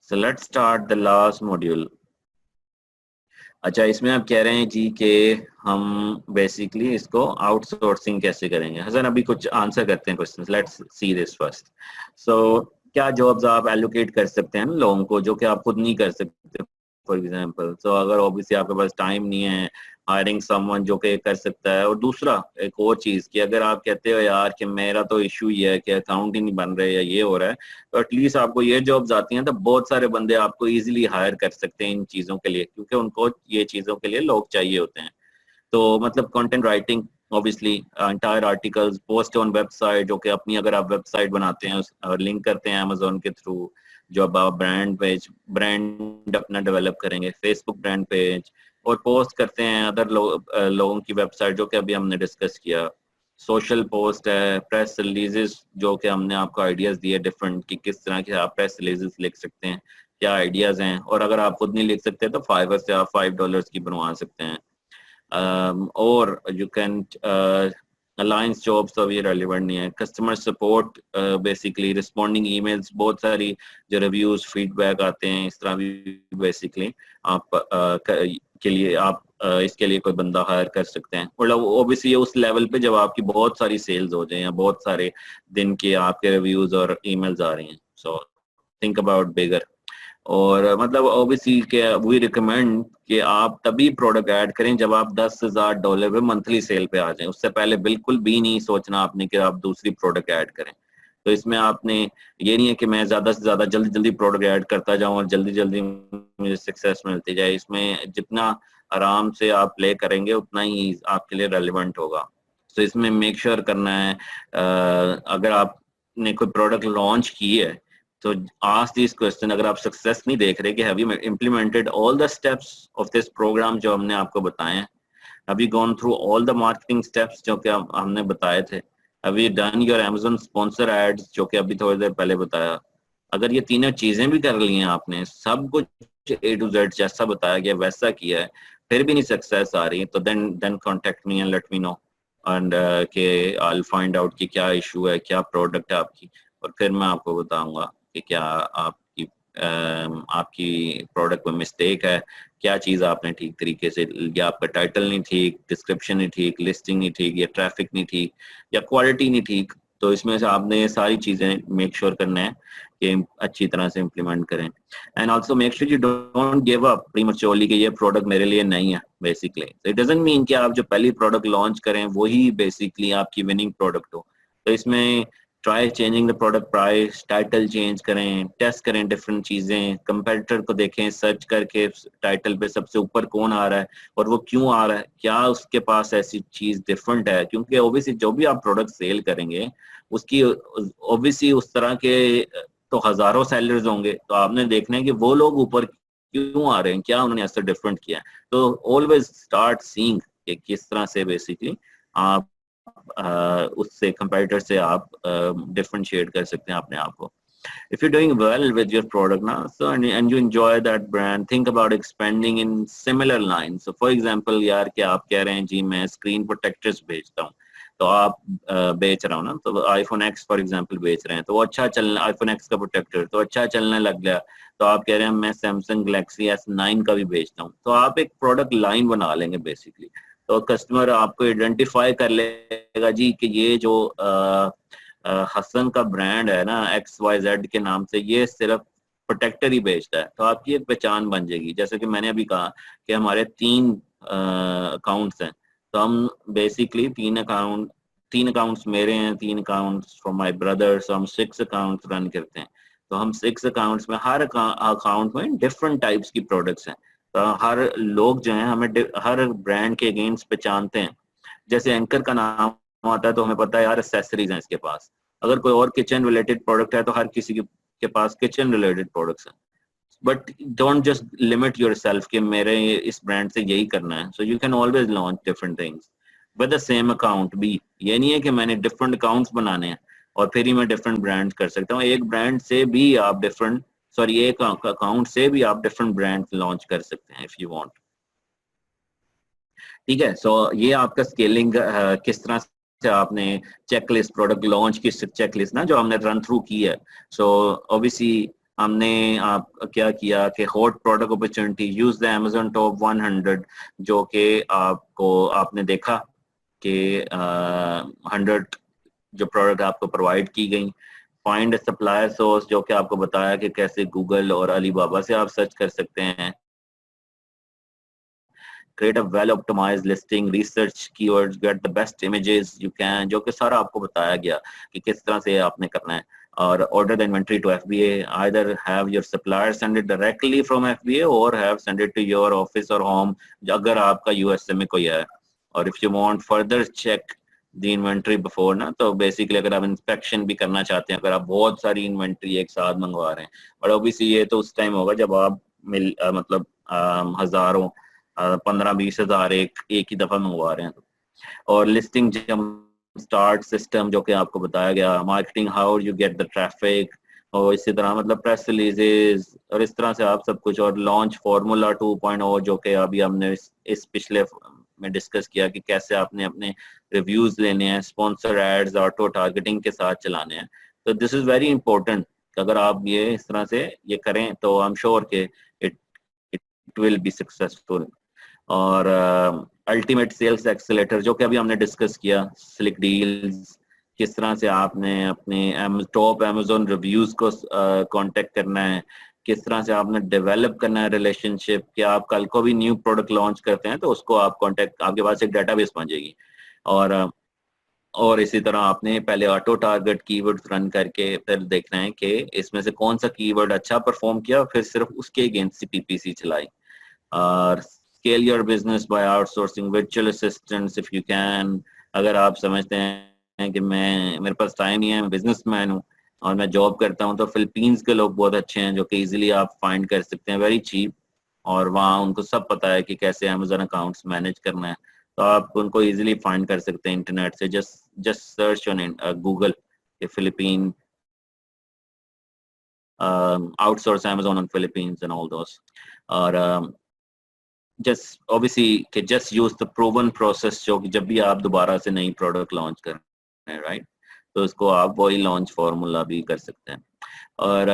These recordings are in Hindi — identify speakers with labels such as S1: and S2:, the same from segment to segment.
S1: So let's start the last module. अच्छा, इसमें आप कह रहे हैं जी कि हम बेसिकली इसको आउटसोर्सिंग कैसे करेंगे। हसन अभी कुछ आंसर करते हैं questions, let's see this first. So क्या जॉब्स आप एलोकेट कर सकते हैं लोगों को जो कि आप खुद नहीं कर सकते, फॉर एग्जांपल। सो अगर ऑब्वियसली आपके पास टाइम नहीं है हायरिंग समवन जो कि कर सकता है। और दूसरा एक और चीज़ कि अगर आप कहते हो यार कि मेरा तो इशू ये है कि अकाउंट ही नहीं बन रहे या ये हो रहा है, तो एटलीस्ट आपको ये जॉब्स आती हैं तो बहुत सारे बंदे आपको इजीली हायर कर सकते हैं इन चीज़ों के लिए, क्योंकि उनको ये चीज़ों के लिए लोग चाहिए होते हैं। तो मतलब content writing, obviously entire articles, post on website, जो कि अपनी अगर आप वेबसाइट बनाते हैं और लिंक करते हैं अमेजोन के थ्रू, जो अब आप ब्रांड अपना डेवलप करेंगे, फेसबुक ब्रांड पेज, और पोस्ट करते हैं अदर लोगों की वेबसाइट जो कि अभी हमने डिस्कस किया। सोशल पोस्ट है, प्रेस रिलीजेस जो कि हमने आपको आइडियाज दिए डिफरेंट कि किस तरह के आप प्रेस रिलीजेस लिख सकते हैं, क्या आइडियाज हैं। और अगर आप खुद नहीं लिख सकते तो फाइवर से आप $5 की बनवा सकते हैं। और यू कैन अलायंस जॉब्स तो अभी रेलिवेंट नहीं है। Customer support, basically responding emails, बहुत सारी जो रिव्यूज फीडबैक आते हैं इस तरह भी बेसिकली आप के लिए आप इसके लिए कोई बंदा हायर कर सकते हैं। मतलब ओबियसली उस लेवल पे जब आपकी बहुत सारी सेल्स हो जाए या बहुत सारे दिन के आपके रिव्यूज और ईमेल्स आ रही हैं। सो थिंक अबाउट बिगर। और मतलब ओबियसली के वी रिकमेंड कि आप तभी प्रोडक्ट ऐड करें जब आप $10,000 पे मंथली सेल पे आ जाएं। उससे पहले बिल्कुल भी नहीं सोचना आपने कि आप दूसरी प्रोडक्ट ऐड करें। तो इसमें आपने ये नहीं है कि मैं ज़्यादा से ज़्यादा जल्दी जल्दी प्रोडक्ट ऐड करता जाऊं और जल्दी जल्दी मुझे सक्सेस मिलती जाए। इसमें जितना आराम से आप प्ले करेंगे उतना ही आपके लिए रेलिवेंट होगा। तो इसमें मेक श्योर करना है अगर आपने कोई प्रोडक्ट लॉन्च की है तो ask these question, अगर आप सक्सेस नहीं देख रहे कि have you implemented all the steps of this program जो हमने आपको बताए हैं, have you gone through all the marketing steps जो कि हमने बताए थे, have you done your Amazon sponsor ads जो कि अभी थोड़ी देर पहले बताया। अगर ये तीनों चीजें भी कर ली हैं आपने, सब कुछ A to Z जैसा बताया गया वैसा किया है, फिर भी नहीं सक्सेस आ रही तो then contact me and let me know and कि I'll find out कि क्या इशू है, क्या प्रोडक्ट है आपकी, और फिर मैं आपको बताऊंगा कि क्या आपकी प्रोडक्ट में मिस्टेक है, क्या चीज़ आपने ठीक तरीके से, या आपका टाइटल नहीं ठीक, डिस्क्रिप्शन नहीं ठीक, लिस्टिंग नहीं ठीक, या ट्रैफिक नहीं ठीक, या क्वालिटी नहीं ठीक। तो इसमें से आपने ये सारी चीज़ें मेक श्योर करना है कि अच्छी तरह से इम्प्लीमेंट करें। And also make sure you don't give up प्रीमैच्योरली कि ये प्रोडक्ट मेरे लिए नहीं है। बेसिकली इट डजंट मीन कि आप जो पहली प्रोडक्ट लॉन्च करें वही बेसिकली आपकी विनिंग प्रोडक्ट हो। तो इसमें try changing the product price, title change करें, टेस्ट करें डिफरेंट चीज़ें, कंपेटिटर को देखें, सर्च करके टाइटल पे सबसे ऊपर कौन आ रहा है और वो क्यों आ रहा है, क्या उसके पास ऐसी चीज़ डिफरेंट है। क्योंकि ओबियसली जो भी आप प्रोडक्ट सेल करेंगे उसकी ओबियसली उस तरह के तो हजारों सेलर्स होंगे, तो आपने देखना है कि वो लोग ऊपर क्यों आ रहे हैं, क्या उन्होंने ऐसा डिफरेंट किया है। तो ऑलवेज स्टार्ट सीइंग कि किस तरह से बेसिकली आप उससे कंपैरेटर से आप डिफरेंशिएट कर सकते हैं अपने आप को। If you're doing well with your product now, so and you enjoy that brand, think about expanding in similar lines. So for example, यार क्या आप कह रहे हैं जी मैं स्क्रीन प्रोटेक्टर्स बेचता हूँ, तो आप बेच रहा हूँ ना, तो आईफोन एक्स फॉर एग्जांपल बेच रहे हैं, तो वो अच्छा चलना, आईफोन एक्स का प्रोटेक्टर तो अच्छा चलने लग गया। तो आप कह रहे हैं मैं सैमसंग गैलेक्सी S9 का भी बेचता हूँ, तो आप एक प्रोडक्ट लाइन बना लेंगे बेसिकली। तो कस्टमर आपको आइडेंटिफाई कर लेगा जी कि ये जो हसन का ब्रांड है ना XYZ के नाम से, ये सिर्फ प्रोटेक्टर ही बेचता है, तो आपकी एक पहचान बन जाएगी। जैसे कि मैंने अभी कहा कि हमारे 3 अकाउंट्स हैं, तो हम बेसिकली 3 अकाउंट्स मेरे हैं, 3 अकाउंट्स फ्रॉम माय ब्रदर, सो हम 6 अकाउंट्स रन करते हैं। तो हम 6 अकाउंट्स में हर अकाउंट में डिफरेंट टाइप्स की प्रोडक्ट्स हैं। तो हर लोग जो हैं हमें हर ब्रांड के अगेंस्ट पहचानते हैं। जैसे एंकर का नाम आता है तो हमें पता है यार एक्सेसरीज हैं इसके पास। अगर कोई और किचन रिलेटेड प्रोडक्ट है तो हर किसी के पास किचन रिलेटेड प्रोडक्ट्स हैं। But don't just limit yourself कि मेरे इस ब्रांड से यही करना है। So you can always launch different things with the same account भी। ये नहीं है कि मैंने डिफरेंट अकाउंट्स बनाने हैं और फिर ही मैं डिफरेंट ब्रांड कर सकता हूँ। एक ब्रांड से भी आप एक अकाउंट से भी आप डिफरेंट ब्रांड लॉन्च कर सकते हैं इफ यू वांट। ठीक है, सो ये आपका स्केलिंग किस तरह से आपने चेकलिस्ट, प्रोडक्ट लॉन्च की चेकलिस्ट ना जो हमने रन थ्रू की है। सो ऑब्वियसली हमने आप क्या किया कि hot product opportunity, use the Amazon top 100, जो कि आपको आपने देखा कि 100 जो प्रोडक्ट आपको प्रोवाइड की गई। फाइंड सप्लायर सोर्स, जो कि आपको बताया कि कैसे गूगल और अलीबाबा से आप सर्च कर सकते हैं। Create a well optimized listing, research keywords, get the best images you can, जो कि सारा आपको बताया गया कि किस तरह से आपने करना है। और order the inventory to FBA, either have your supplier send it directly from FBA or have send it to your office or home अगर आपका USA में कोई है। और if you want further check the inventory before ना, तो बेसिकली अगर आप इंस्पेक्शन भी करना चाहते हैं, अगर आप बहुत सारी इन्वेंट्री एक साथ मंगवा रहे हैं, बट ऑब्वियसली ये तो उस टाइम होगा जब आप मतलब हजारों 15-20 हजार एक ही दफा मंगवा रहे हैं। और लिस्टिंग स्टार्ट सिस्टम, जो कि आपको बताया गया। Marketing, how you get the traffic, और इसी तरह मतलब प्रेस रिलीजेस और इस तरह से आप सब कुछ। और लॉन्च फार्मूला 2.0, जो कि अभी हमने इस पिछले में डिस्कस किया कि कैसे आपने अपने रिव्यूज लेने हैं, स्पॉन्सर एड्स ऑटो टारगेटिंग के साथ चलाने हैं। तो दिस इज वेरी इंपॉर्टेंट। अगर आप ये इस तरह से ये करें तो आई एम श्योर कि it it will be successful. और अल्टीमेट सेल्स एक्सेलेटर, जो कि अभी हमने डिस्कस किया। स्लिक डील्स, किस तरह से आपने अपने टॉप अमेजोन रिव्यूज को कांटेक्ट करना है, किस तरह से आपने डेवलप करना है रिलेशनशिप, कि आप कल को भी न्यू प्रोडक्ट लॉन्च करते हैं तो उसको आप कांटेक्ट, आपके पास एक डेटाबेस बन जाएगी। और इसी तरह आपने पहले ऑटो टारगेट कीवर्ड्स रन करके फिर देखना है कि इसमें से कौन सा कीवर्ड अच्छा परफॉर्म किया, फिर सिर्फ उसके अगेंस्ट PPC चलाई। और scale your business by outsourcing virtual assistants if you can। अगर आप समझते हैं कि मेरे पास टाइम नहीं है, मैं बिजनेसमैन हूँ और मैं जॉब करता हूँ, तो फिलीपींस के लोग बहुत अच्छे हैं जो कि इजीली आप फाइंड कर सकते हैं, वेरी चीप। और वहाँ उनको सब पता है कि कैसे अमेजोन अकाउंट्स मैनेज करना है, तो आप उनको इजीली फाइंड कर सकते हैं इंटरनेट से। Just search on Google Philippine outsource Amazon on Philippines and all those। और just obviously कि just use the proven process, जो कि जब भी आप दोबारा से नई प्रोडक्ट लॉन्च कर रहे हैं, राइट, तो उसको आप वही लॉन्च फार्मूला भी कर सकते हैं। और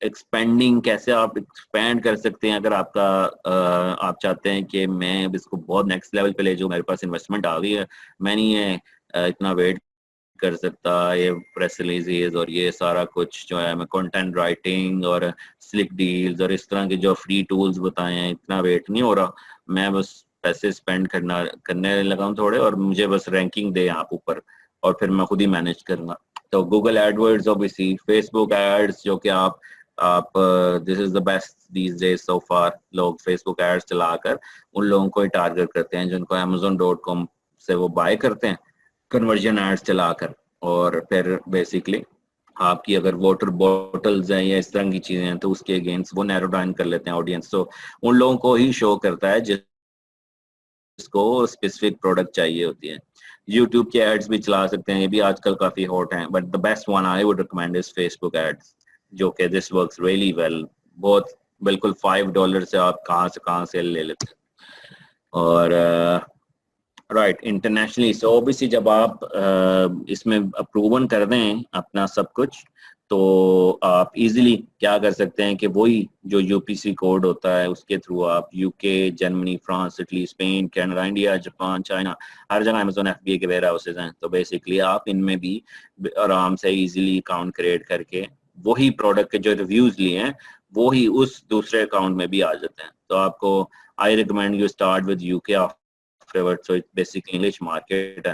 S1: एक्सपेंडिंग, कैसे आप एक्सपेंड कर सकते हैं अगर आपका आप चाहते हैं कि मैं इसको बहुत नेक्स्ट लेवल पे ले जाऊँ, मेरे पास इन्वेस्टमेंट आ गई है, मैं नहीं है इतना वेट कर सकता, ये प्रेस रिलीजेस और ये सारा कुछ जो है, मैं कंटेंट राइटिंग और स्लिक डील्स और इस तरह के जो फ्री टूल्स बताए हैं, इतना वेट नहीं हो रहा, मैं बस पैसे स्पेंड करने लगा हूँ थोड़े, और मुझे बस रैंकिंग दे आप ऊपर और फिर मैं खुद ही मैनेज करूंगा। तो Google AdWords, obviously Facebook ads, जो कि आप this is the best these days so far. लोग फेसबुक एड्स चलाकर उन लोगों को ही टारगेट करते हैं जिनको Amazon.com से वो बाय करते हैं, कन्वर्जन एड्स चलाकर। और फिर बेसिकली आपकी अगर वाटर बॉटल्स हैं या इस तरह की चीजें हैं तो उसके अगेंस्ट वो नैरो डाउन कर लेते हैं ऑडियंस, तो उन लोगों को ही शो करता है जिसको स्पेसिफिक प्रोडक्ट चाहिए होती है। यूट्यूब के एड्स भी चला सकते हैं, ये भी आजकल काफी हॉट हैं, but the best one I would recommend is Facebook ads, जो कि दिस वर्क्स रियली वेल। बहुत बिल्कुल $5 से आप कहाँ से ले लेते हैं। और राइट, इंटरनेशनली सो ऑब्वियसली जब आप इसमें अप्रूवन कर दें अपना सब कुछ, तो आप इजीली क्या कर सकते हैं कि वही जो UPC कोड होता है उसके थ्रू आप UK, Germany, France, Italy, Spain, Canada, India, Japan, China, हर जगह Amazon FBA के वेयर हाउसेज हैं, तो बेसिकली आप इनमें भी आराम से इजीली अकाउंट क्रिएट करके वही प्रोडक्ट के जो रिव्यूज लिए हैं वो ही उस दूसरे अकाउंट में भी आ जाते हैं। तो आपको I recommend you start with UK favorite, so it's basically English market है,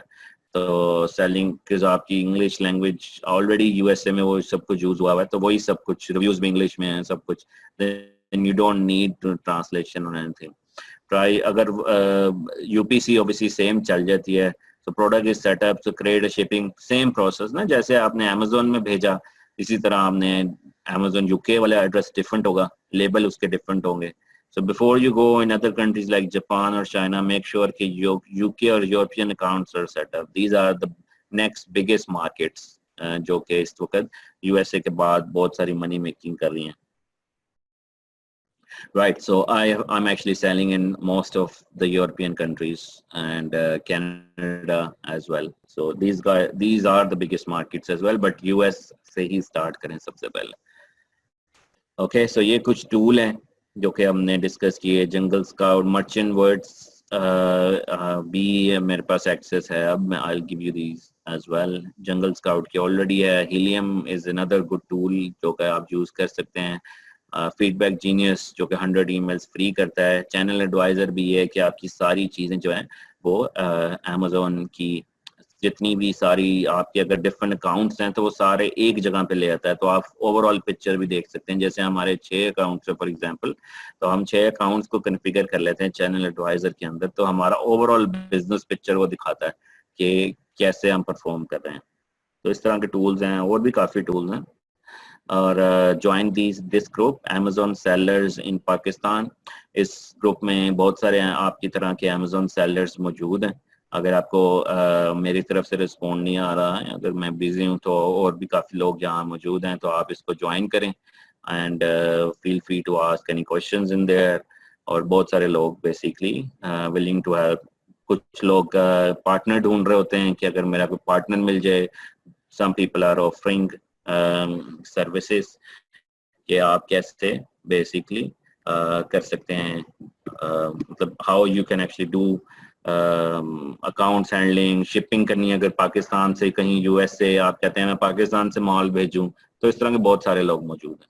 S1: तो सेलिंग किस आपकी इंग्लिश लैंग्वेज ऑलरेडी USA में वो सब कुछ यूज हुआ है, तो वही सब कुछ रिव्यूज भी इंग्लिश में है सब कुछ, then you don't need to translation or anything। Try अगर UPC obviously सेम चल जाती है, so product is set up to create a shipping same process ना, जैसे आपने Amazon में भेजा इसी तरह आपने Amazon UK वाला एड्रेस डिफरेंट होगा, लेबल उसके डिफरेंट होंगे। So before you go in other countries like Japan or China, make sure कि UK और European accounts are set up. These are the next biggest markets जो कि इस वक्त USA के बाद बहुत सारी money making कर रही हैं। Right, so I'm actually selling in most of the European countries and Canada as well. So these are the biggest markets as well, but US से ही start करें सबसे पहले। ओके सो ये कुछ टूल हैं जो कि हमने डिस्कस किए, जंगल स्काउट, मर्चेंट वर्ड्स भी मेरे पास एक्सेस है, अब मैं I give you these as well. Jungle scout की ऑलरेडी है, helium is another good tool जो कि आप यूज कर सकते हैं। फीडबैक जीनियस जो कि 100 ईमेल्स फ्री करता है। चैनल एडवाइजर भी है कि आपकी सारी चीज़ें जो हैं वो अमेजोन की जितनी भी सारी आपके अगर डिफरेंट अकाउंट्स हैं तो वो सारे एक जगह पे ले आता है, तो आप ओवरऑल पिक्चर भी देख सकते हैं। जैसे हमारे 6 अकाउंट्स है फॉर एग्जांपल, तो हम 6 अकाउंट्स को कॉन्फ़िगर कर लेते हैं चैनल एडवाइजर के अंदर, तो हमारा ओवरऑल बिजनेस पिक्चर वो दिखाता है कि कैसे हम परफॉर्म कर रहे हैं। तो इस तरह के टूल्स हैं, और भी काफ़ी टूल्स हैं। और join this group Amazon sellers इन पाकिस्तान। इस ग्रुप में बहुत सारे आपकी तरह के अमेजोन सेलर्स मौजूद हैं। अगर आपको मेरी तरफ से रिस्पॉन्ड नहीं आ रहा है, अगर मैं बिजी हूँ, तो और भी काफ़ी लोग यहाँ मौजूद हैं, तो आप इसको ज्वाइन करें and feel free to ask any questions in there. और बहुत सारे लोग बेसिकली विलिंग टू हेल्प। कुछ लोग पार्टनर ढूंढ रहे होते हैं कि अगर मेरा कोई पार्टनर मिल जाए। Some people are offering services कि आप कैसे बेसिकली कर सकते हैं, मतलब how you can actually do accounts handling, shipping करनी है अगर पाकिस्तान से कहीं यूएस से, आप कहते हैं मैं पाकिस्तान से माल भेजूं, तो इस तरह के बहुत सारे लोग मौजूद हैं।